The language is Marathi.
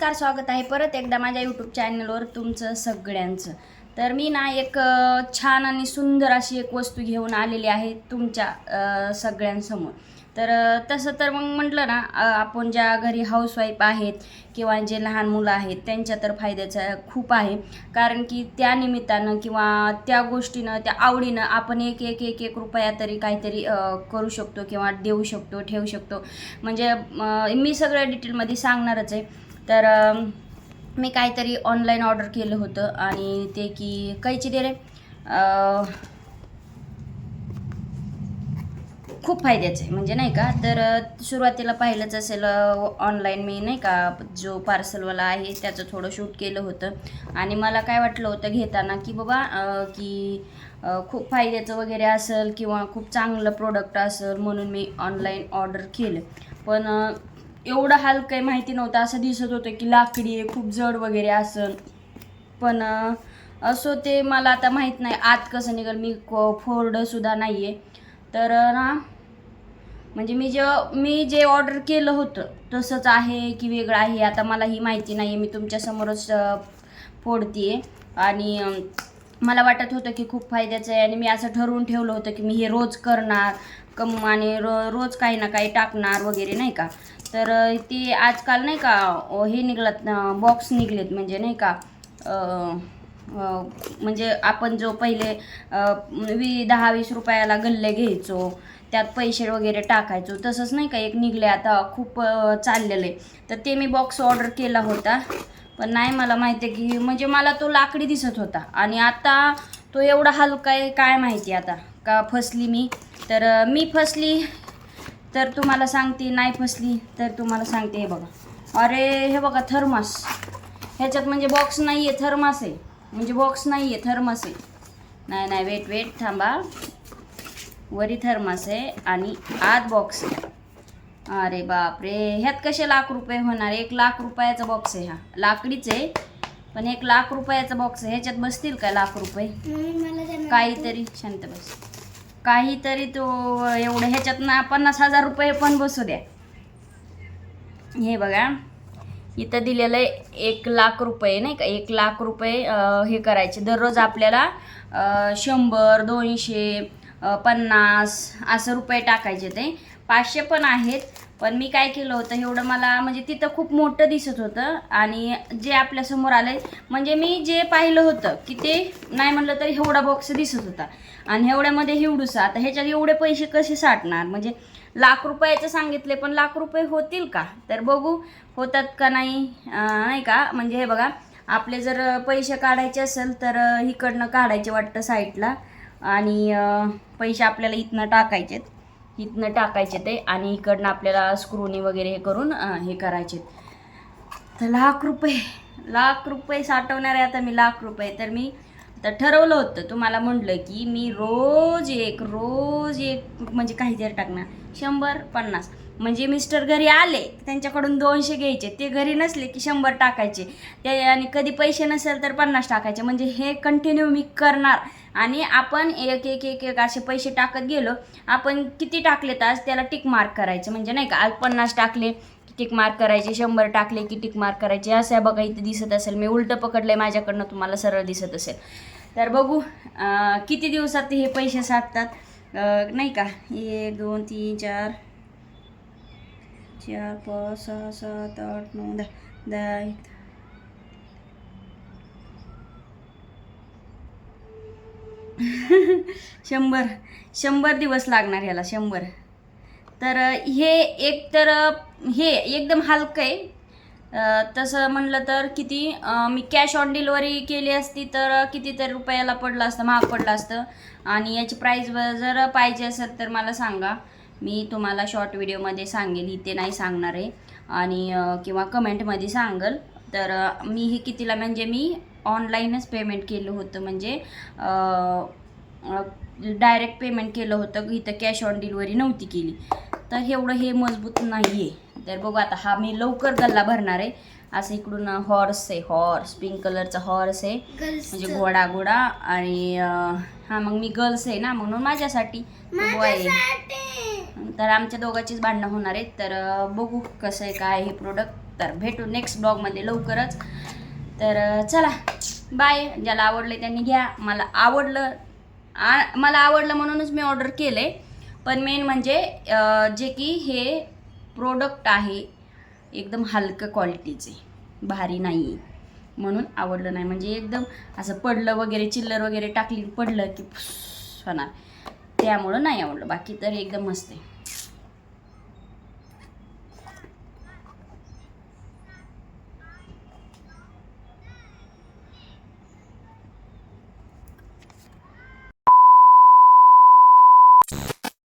नमस्कार, स्वागत आहे परत एकदा माझ्या यूट्यूब चॅनलवर तुमचं सगळ्यांचं. तर मी ना एक छान आणि सुंदर अशी एक वस्तू घेऊन आलेली आहे तुमच्या सगळ्यांसमोर. तर तसं तर मग म्हटलं ना, आपण ज्या घरी हाऊसवाईफ आहेत किंवा जे लहान मुलं आहेत त्यांच्या तर फायद्याचं खूप आहे. कारण की त्या निमित्तानं किंवा त्या गोष्टीनं त्या आवडीनं आपण एक एक एक एक रुपया तरी काहीतरी करू शकतो किंवा देऊ शकतो, ठेवू शकतो. म्हणजे मी सगळं डिटेलमध्ये सांगणारच आहे. तर मी काहीतरी ऑनलाईन ऑर्डर केलं होतं आणि ते की कैची दे रे खूप फायद्याचं आहे म्हणजे नाही का. तर सुरुवातीला पाहिलंच असेल, ऑनलाईन मी नाही का जो पार्सलवाला आहे त्याचं थोडं शूट केलं होतं आणि मला काय वाटलं होतं घेताना की बाबा की खूप फायद्याचं वगैरे असेल किंवा खूप चांगलं प्रोडक्ट असेल म्हणून मी ऑनलाईन ऑर्डर केलं. पण एवढं हलकं काही माहिती नव्हतं. असं दिसत होतं की लाकडी आहे, खूप जड वगैरे असेल. पण असो ते मला आता माहीत नाही आत कसं निघेल. मी फोल्डसुद्धा नाही आहे. तर ना म्हणजे मी जे ऑर्डर केलं होतं तसंच आहे की वेगळं आहे आता मला ही माहिती नाही आहे. मी तुमच्यासमोरच फोडते आहे आणि मला वाटत होतं की खूप फायद्याचं आहे आणि मी असं ठरवून ठेवलं होतं की मी हे रोज करणार आणि रोज काही ना काही टाकणार वगैरे नाही का. तर ते आजकाल नाही का हे निघालेत बॉक्स निघलेत म्हणजे नाही का. म्हणजे आपण जो पहिले 10-20 रुपयाला गल्ले घ्यायचो त्यात पैसे वगैरे टाकायचो तसंच नाही का एक निघले आता खूप चाललेलं आहे. तर ते मी बॉक्स ऑर्डर केला होता. पण नाही मला माहिती आहे की म्हणजे मला तो लाकडी दिसत होता आणि आता तो एवढा हलका आहे काय माहिती आता का फसली मी. तर मी फसली तर तुम्हाला सांगते, नाही फसली तर तुम्हाला सांगते. हे बघा, अरे हे बघा थर्मास. ह्याच्यात म्हणजे बॉक्स नाही आहे, थर्मास आहे. म्हणजे बॉक्स नाही आहे, थर्मास आहे. नाही वेट थांबा. वरी थर्मास आहे आणि आत बॉक्स आहे. अरे बापरे, ह्यात कसे ₹1,00,000 होणार. ₹1,00,000 बॉक्स आहे. हा लाकडीच आहे पण ₹1,00,000 बॉक्स आहे. ह्याच्यात बसतील का ₹1,00,000? काहीतरी शांत बस. काहीतरी तो एवढं ह्याच्यात ना ₹50,000 पण बसू द्या. हे बघा इथं दिलेलं आहे ₹1,00,000 नाही का. ₹1,00,000 हे करायचे दररोज आपल्याला 100, 200, 50 असं रुपये टाकायचे. ते 500 पण आहेत. पण मी काय केलं होतं एवढं मला म्हणजे तिथं खूप मोठं दिसत होतं आणि जे आपल्यासमोर आलं म्हणजे मी जे पाहिलं होतं की ते नाही म्हणलं तरी एवढा बॉक्स दिसत होता आणि एवढ्यामध्ये एवढूसा. आता ह्याच्यात एवढे पैसे कसे साठणार. म्हणजे ₹1,00,000 सांगितले पण ₹1,00,000 होतील का. तर बघू होतात का नाही नाही का. म्हणजे हे बघा आपले जर पैसे काढायचे असेल तर इकडनं काढायचे वाटतं साईडला आणि पैसे आपल्याला इथनं टाकायचे ते आणि इकडनं आपल्याला स्क्रूनी वगैरे हे करून हे करायचे. तर ₹1,00,000 साठवणार आहे आता मी. ₹1,00,000 तर मी तर ठरवलं होतं तुम्हाला म्हटलं की मी रोज एक म्हणजे काहीतरी टाकणार. 100, 50 म्हणजे मिस्टर घरी आले त्यांच्याकडून 200 घ्यायचे. ते घरी नसले की 100 टाकायचे ते आणि कधी पैसे नसेल तर 50 टाकायचे. म्हणजे हे कंटिन्यू मी करणार आणि आपण एक एक एक एक असे पैसे टाकत गेलो. आपण किती टाकले तर आज त्याला टिक मार्क करायचं. म्हणजे नाही का आज 50 टाकले की टिक मार्क करायचे, 100 टाकले की टिक मार्क करायचे. असं आहे बघा इथं दिसत असेल. मी उलटं पकडलंय माझ्याकडनं, तुम्हाला सरळ दिसत असेल. तर बघू किती दिवसात हे पैसे साठतात नाही का. 1 2 3 4 4 5 6 7 8 9 10 100 दिवस लागणार ह्याला. 100. तर हे एकदम हलकं आहे. तसं म्हणलं तर किती मी कॅश ऑन डिलिव्हरी केली असती तर कितीतरी रुपयाला पडलं असतं, महाग पडलं असतं. आणि याची प्राईस जर पाहिजे असेल तर मला सांगा. मी तुम्हाला शॉर्ट व्हिडिओमध्ये सांगेल, इथे नाही सांगणार आहे आणि किंवा कमेंटमध्ये सांगेल. तर मी हे कितीला म्हणजे मी ऑनलाईनच पेमेंट केलं होतं. म्हणजे डायरेक्ट पेमेंट केलं होतं. इथं कॅश ऑन डिलिव्हरी नव्हती केली. तर एवढं हे मजबूत नाही आहे. तर बघू आता हा मी लवकर गल्ला भरणार आहे. असं इकडून हॉर्स आहे, हॉर्स पिंक कलरचा हॉर्स आहे म्हणजे घोडा आणि हा मग मी गर्ल्स आहे ना म्हणून माझ्यासाठी आहे. तर आमच्या दोघांचीच भांडणं होणार आहेत. तर बघू कसं आहे काय हे प्रोडक्ट. तर भेटू नेक्स्ट ब्लॉगमध्ये लवकरच. तर चला बाय. ज्याला आवडले त्यांनी घ्या. मला आवडलं म्हणूनच मी ऑर्डर केले. पण मेन म्हणजे जे की हे प्रोडक्ट आहे एकदम हलकं क्वालिटीचे, भारी नाही म्हणून आवडलं नाही. म्हणजे एकदम असं पडलं वगैरे, चिल्लर वगैरे टाकली पडलं की होणार, त्यामुळं नाही आवडलं. बाकी तर एकदम मस्त आहे.